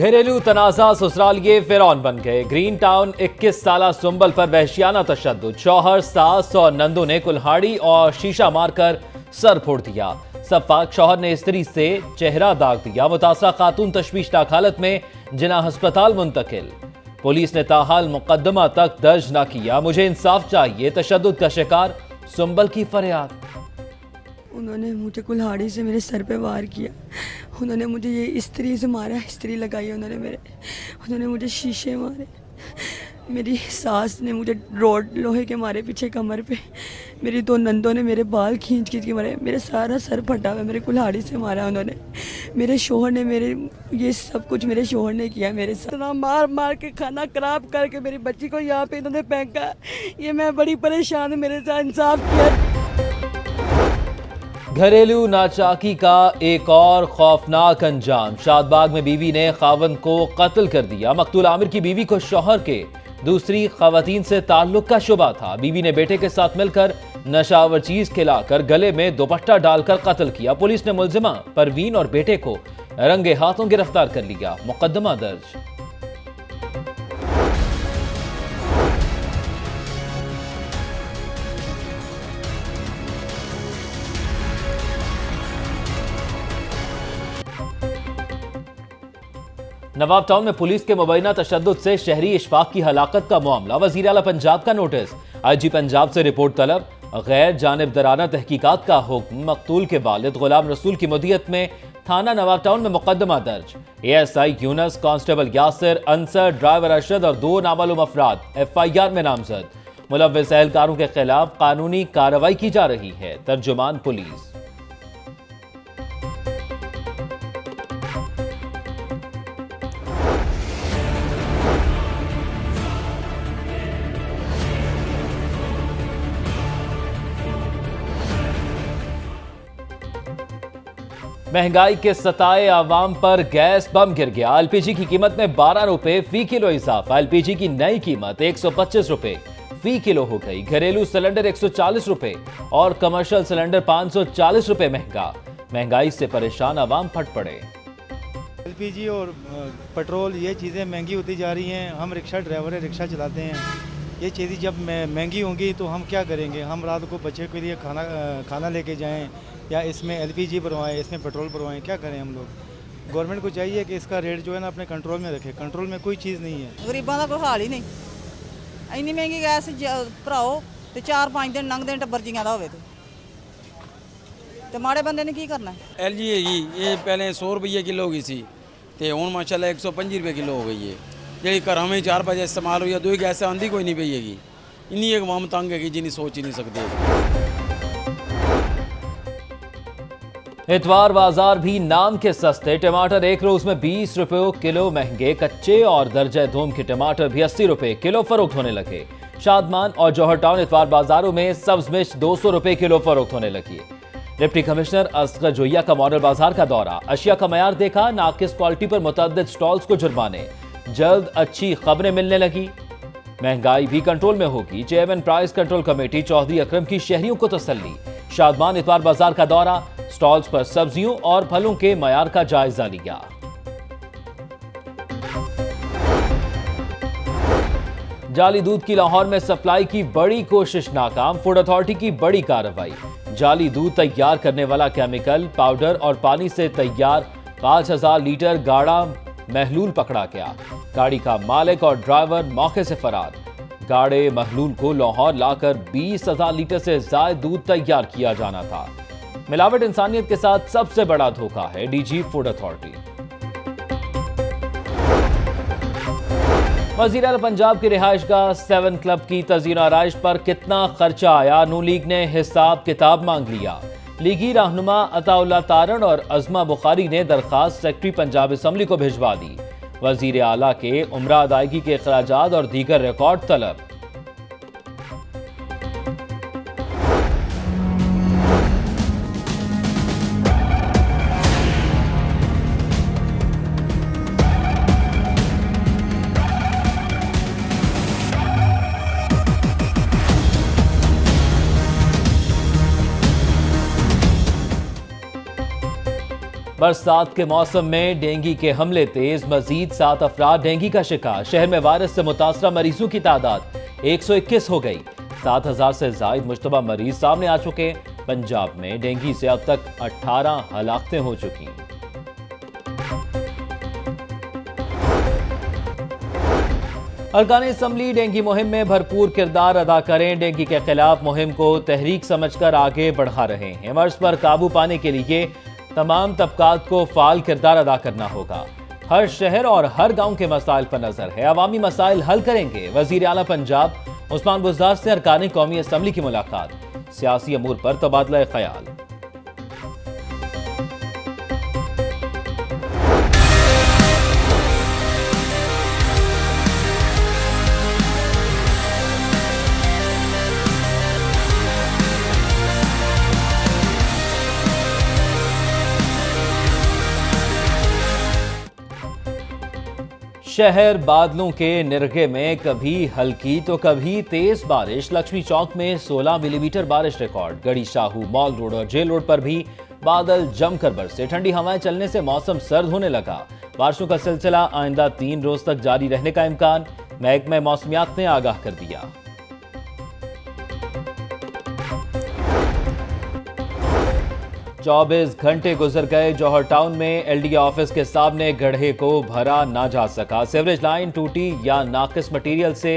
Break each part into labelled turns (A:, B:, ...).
A: घरेलू तनाज़ा ससुरालिये फिरौन बन गए। ग्रीन टाउन 21 साला सुंबल पर वहशियाना तशद्दुद। शौहर, सास और नंदू ने कुल्हाड़ी और शीशा मारकर सर फोड़ दिया। सफाक शौहर ने स्त्री से चेहरा दाग दिया। मुतासरा खातून तशवीशनाक हालत में जिना अस्पताल मुंतकिल। पुलिस ने ताहाल मुकदमा तक दर्ज न किया। मुझे इंसाफ चाहिए, तशद्दुद का शिकार सुंबल की फरियाद।
B: उन्होंने मुझे कुल्हाड़ी से मेरे सर पे वार किया। उन्होंने मुझे ये इस्त्री से मारा, इस्त्री लगाई उन्होंने मुझे शीशे मारे। मेरी सास ने मुझे रोड लोहे के मारे पीछे कमर पे। मेरी दो नंदों ने मेरे बाल खींच खींच के मारे। मेरे सारा सर फटा हुआ, मेरे कुल्हाड़ी से मारा उन्होंने। मेरे शोहर ने ये सब कुछ मेरे शोहर ने किया मेरे साथ। इतना मार मार के खाना खराब करके मेरी बच्ची को यहाँ पे इन्होंने फेंका। ये मैं बड़ी परेशान हूँ, मेरे साथ इंसाफ किया।
A: घरेलू नाचाकी का एक और खौफनाक अंजाम। शादबाग में बीवी ने खावंद को कत्ल कर दिया। मकतूल आमिर की बीवी को शौहर के दूसरी खवातीन से ताल्लुक का शुबा था। बीवी ने बेटे के साथ मिलकर नशावर चीज खिलाकर गले में दुपट्टा डालकर कत्ल किया। पुलिस ने मुलजिमा परवीन और बेटे को रंगे हाथों गिरफ्तार कर लिया। मुकदमा दर्ज। नवाब टाउन में पुलिस के मुबैना तशद्दुद से शहरी इशफाक की हलाकत का मामला। वजीर आला पंजाब का नोटिस। आईजी पंजाब से रिपोर्ट तलब। गैर जानिबदाराना तहकीकात का हुक्म। मकतूल के वालिद गुलाम रसूल की मुदियत में थाना नवाब टाउन में मुकदमा दर्ज। ASI Yunus, constable Yasir, Ansar, driver Arshad और 2 नामालूम अफराद FIR में नामजद। मुलव्विस एहलकारों के खिलाफ कानूनी कार्रवाई की जा रही है। तर्जुमान पुलिस। महंगाई के सताए आवाम पर गैस बम गिर गया। LPG की कीमत में 12 रुपए फी किलो इजाफा। LPG की नई कीमत 125 रुपए फी किलो हो गई। घरेलू सिलेंडर 140 रुपए और कमर्शियल सिलेंडर 540 रुपए महंगा। महंगाई से परेशान आवाम फट पड़े।
C: LPG और पेट्रोल ये चीज़ें महंगी होती जा रही हैं। हम रिक्शा ड्राइवर हैं, रिक्शा चलाते हैं। ये चीज़ें जब महंगी होंगी तो हम क्या करेंगे? हम रात को बच्चे के लिए खाना लेके जाएं या इसमें LPG भरवाएं, इसमें पेट्रोल भरवाएं, क्या करें हम लोग? गवर्नमेंट को चाहिए कि इसका रेट जो है ना अपने कंट्रोल में रखे। कंट्रोल में कोई चीज़ नहीं है।
D: गरीबां दा कोई हाल ही नहीं। इन्नी महंगी गैस भराओ ते 4-5 दिन लंघ दिन टब्बर जियां दा होवे ते माड़े बंदे ने की करना?
E: LG हैगी, ये पहले 100 रुपये किलो हो गई सी ते हुण माशाल्लाह 125 रुपये किलो हो गई है। जी घर में 4 बजे इस्तेमाल हुई है, 2 गैस आंदी कोई नहीं पई हैगी। इन्नी एक वाम तंग हैगी जिन्नी सोच ही नहीं सकते।
A: इतवार बाजार भी नाम के सस्ते। टमाटर एक रोज में 20 रुपए किलो महंगे। कच्चे और दर्जा धूम के टमाटर भी 80 रुपए किलो फरोख्त होने लगे। शादमान और जौहर टाउन इतवार बाजारों में सब्ज मिर्च 200 रुपए किलो फरोख्त होने लगी। डिप्टी कमिश्नर असगर जोइया का मॉडल बाजार का दौरा। अशिया का मयार देखा। नाकिस क्वालिटी पर मुतअद्दिद स्टॉल्स को जुर्माने। जल्द अच्छी खबरें मिलने लगी। महंगाई भी कंट्रोल में होगी। Chairman price control committee Chaudhary Akram की शहरियों को तसल्ली। शादमान इतवार बाजार का दौरा। स्टॉल्स पर सब्जियों और फलों के मयार का जायजा लिया। जाली दूध की लाहौर में सप्लाई की बड़ी कोशिश नाकाम। फूड अथॉरिटी की बड़ी कार्रवाई। जाली दूध तैयार करने वाला केमिकल, पाउडर और पानी से तैयार 5000 लीटर गाढ़ा महलूल पकड़ा गया। गाड़ी का मालिक और ड्राइवर मौके से फरार। गाढ़े महलूल को लाहौर लाकर 20,000 लीटर से ज्यादा दूध तैयार किया जाना था। मिलावट इंसानियत के साथ सबसे बड़ा धोखा है। DG food authority. वजीर आला पंजाब की रिहाइशगाह 7 क्लब की तज़ीन आराइश पर कितना खर्चा आया? नून लीग ने हिसाब किताब मांग लिया। लीगी रहनुमा अताउल्लाह तारण और अज़मा बुखारी ने दरखास्त सेक्रेटरी पंजाब असम्बली को भिजवा दी। वजीर आला के उम्रा अदायगी के अखराजात और दीगर रिकॉर्ड तलब। बरसात के मौसम में डेंगू के हमले तेज, मजीद 7 अफराद डेंगू का शिकार। शहर में वायरस से मुतासरा मरीजों की तादाद 121 हो गई। 7,000 से ज्यादा मुश्तबा मरीज सामने आ चुके। पंजाब में डेंगू से अब तक 18 हलाकतें हो चुकी। अरकान असम्बली डेंगू मुहिम में भरपूर किरदार अदा करें। डेंगू के खिलाफ मुहिम को तहरीक समझकर आगे बढ़ा रहे हैं। मर्ज पर काबू पाने के लिए तमाम तबकात को फाल किरदार अदा करना होगा। हर शहर और हर गांव के मसाइल पर नजर है। अवामी मसाइल हल करेंगे। वजीर आला पंजाब उस्मान बुज़दार से अरकान कौमी असम्बली की मुलाकात। सियासी अमूर पर तबादला ख्याल। शहर बादलों के निरगे में कभी हल्की तो कभी तेज बारिश। लक्ष्मी चौक में 16 मिलीमीटर बारिश रिकॉर्ड। गढ़ी शाहू, मॉल रोड और जेल रोड पर भी बादल जमकर बरसे। ठंडी हवाएं चलने से मौसम सर्द होने लगा। बारिशों का सिलसिला आइंदा 3 रोज तक जारी रहने का इम्कान महकमा मौसमियात ने आगाह कर दिया। चौबीस घंटे गुजर गए। जौहर टाउन में एलडीए ऑफिस के सामने गड्ढे को भरा ना जा सका। सीवरेज लाइन टूटी या नाकिस मटेरियल से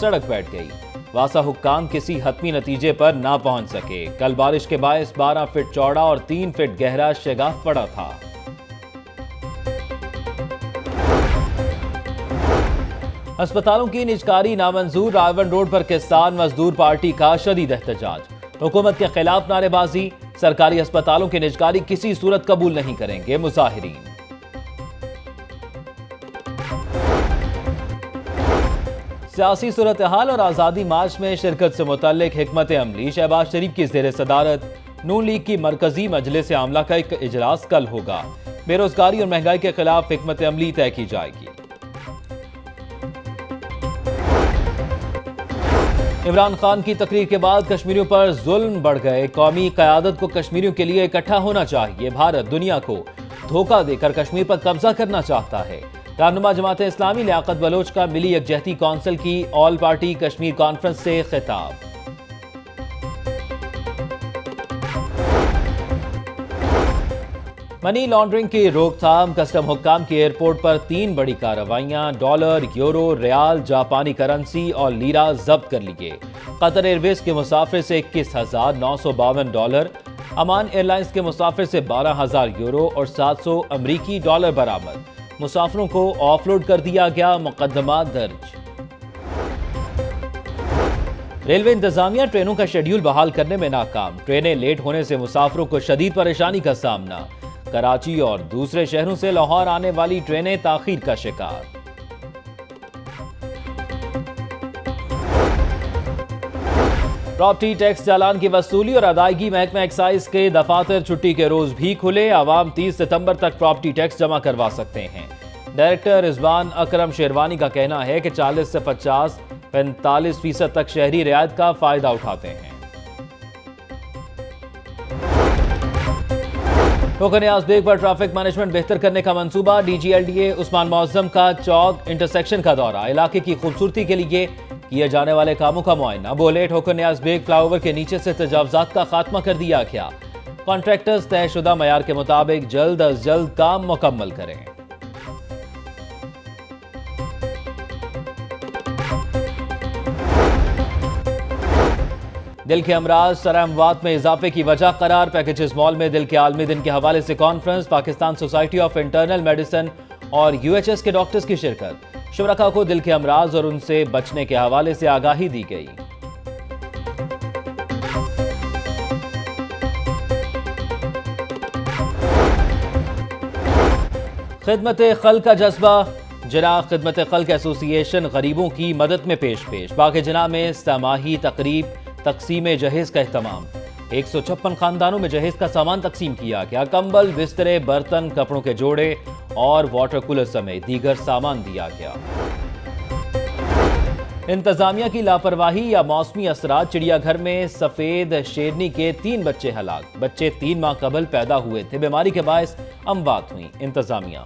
A: सड़क बैठ गई। वासा हुक्काम किसी हतमी नतीजे पर ना पहुंच सके। कल बारिश के बायस 12 फीट चौड़ा और 3 फीट गहरा शेगाफ पड़ा था। अस्पतालों की निजकारी नामंजूर। रावण रोड पर किसान मजदूर पार्टी का शदीद एहतजाज। हुकूमत के खिलाफ नारेबाजी। सरकारी अस्पतालों की निजकारी किसी सूरत कबूल नहीं करेंगे मुजाहिरीन। सियासी सूरत हाल और आज़ादी मार्च में शिरकत से मुतल्लिक हिकमत अमली। शहबाज शरीफ की ज़ेर सदारत नून लीग की मरकजी मजलिस आमला का एक इजलास कल होगा। बेरोजगारी और महंगाई के खिलाफ हिकमत अमली तय की जाएगी। इमरान खान की तकरीर के बाद कश्मीरियों पर जुल्म बढ़ गए। कौमी क़यादत को कश्मीरियों के लिए इकट्ठा होना चाहिए। भारत दुनिया को धोखा देकर कश्मीर पर कब्जा करना चाहता है। रहनुमा जमात इस्लामी लियाकत बलोच का मिली यकजहती कौंसिल की ऑल पार्टी कश्मीर कॉन्फ्रेंस से खिताब। मनी लॉन्ड्रिंग की रोकथाम। कस्टम हुक्काम की एयरपोर्ट पर 3 बड़ी कार्रवाइयां। डॉलर, यूरो, रियाल, जापानी करेंसी और लीरा जब्त कर लिए। कतर एयरवेज के मुसाफिर से 21,952 डॉलर, अमान एयरलाइंस के मुसाफिर से 12,000 यूरो और 700 अमरीकी डॉलर बरामद। मुसाफिरों को ऑफलोड कर दिया गया। मुकदमा दर्ज। रेलवे इंतजामिया ट्रेनों का शेड्यूल बहाल करने में नाकाम। ट्रेनें लेट होने से मुसाफिरों को शदीद परेशानी का सामना। कराची और दूसरे शहरों से लाहौर आने वाली ट्रेनें ताखीर का शिकार। प्रॉपर्टी टैक्स चालान की वसूली और अदायगी। महकमा एक्साइज के दफातर छुट्टी के रोज भी खुले। आवाम 30 सितंबर तक प्रॉपर्टी टैक्स जमा करवा सकते हैं। डायरेक्टर रिजवान अकरम शेरवानी का कहना है कि 40 से 45% तक शहरी रियायत का फायदा उठाते हैं। टोकन न्याज बेग पर ट्रैफिक मैनेजमेंट बेहतर करने का मंसूबा। डीजीएलडीए उस्मान मौजम का चौक इंटरसेक्शन का दौरा। इलाके की खूबसूरती के लिए किए जाने वाले कामों का मुआयना। बोले टोकन न्याज बेग फ्लाईओवर के नीचे से तजावजात का खात्मा कर दिया गया। कॉन्ट्रैक्टर्स तयशुदा मयार के मुताबिक जल्द अज जल्द काम मुकम्मल करें। दिल के अमराज सरअमवात में इजाफे की वजह करार। पैकेजेस मॉल में दिल के आलमी दिन के हवाले से conference. Pakistan society of internal medicine और यूएचएस के डॉक्टर्स की शिरकत। शुरका को दिल के अमराज और उनसे बचने के हवाले से आगाही दी गई। खिदमत खल्क का जज्बा। जना खिदमत खल्क एसोसिएशन गरीबों की मदद में पेश। बाग जना में समाही तकरीब तकसीम जहेज का एहतमाम। 156 खानदानों में जहेज का सामान तकसीम किया गया। कंबल, बिस्तरे, बर्तन, कपड़ों के जोड़े और वाटर कूलर समेत दीगर सामान दिया गया। इंतजामिया की लापरवाही या मौसमी असरात, चिड़ियाघर में सफेद शेरनी के 3 बच्चे हलाक। बच्चे 3 माह कबल पैदा हुए थे, बीमारी के बायस अमवात हुई। इंतजामिया।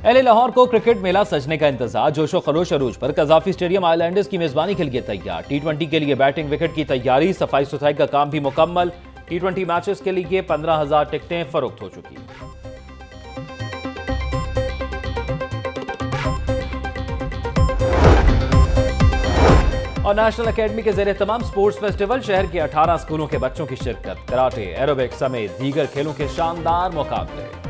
A: एलए लाहौर को क्रिकेट मेला सजने का इंतजार, जोशो खरोश अरूज पर। कजाफी स्टेडियम आइलैंडर्स की मेजबानी के लिए तैयार। टी20 के लिए बैटिंग विकेट की तैयारी, सफाई सुथराई का काम भी मुकम्मल। टी20 मैचेस के लिए 15,000 टिकटें फरोख्त हो चुकी। और नेशनल एकेडमी के ज़ेरे तमाम स्पोर्ट्स फेस्टिवल, शहर के 18 स्कूलों के बच्चों की शिरकत। कराटे, एरोबिक्स समेत दीगर खेलों के शानदार मुकाबले।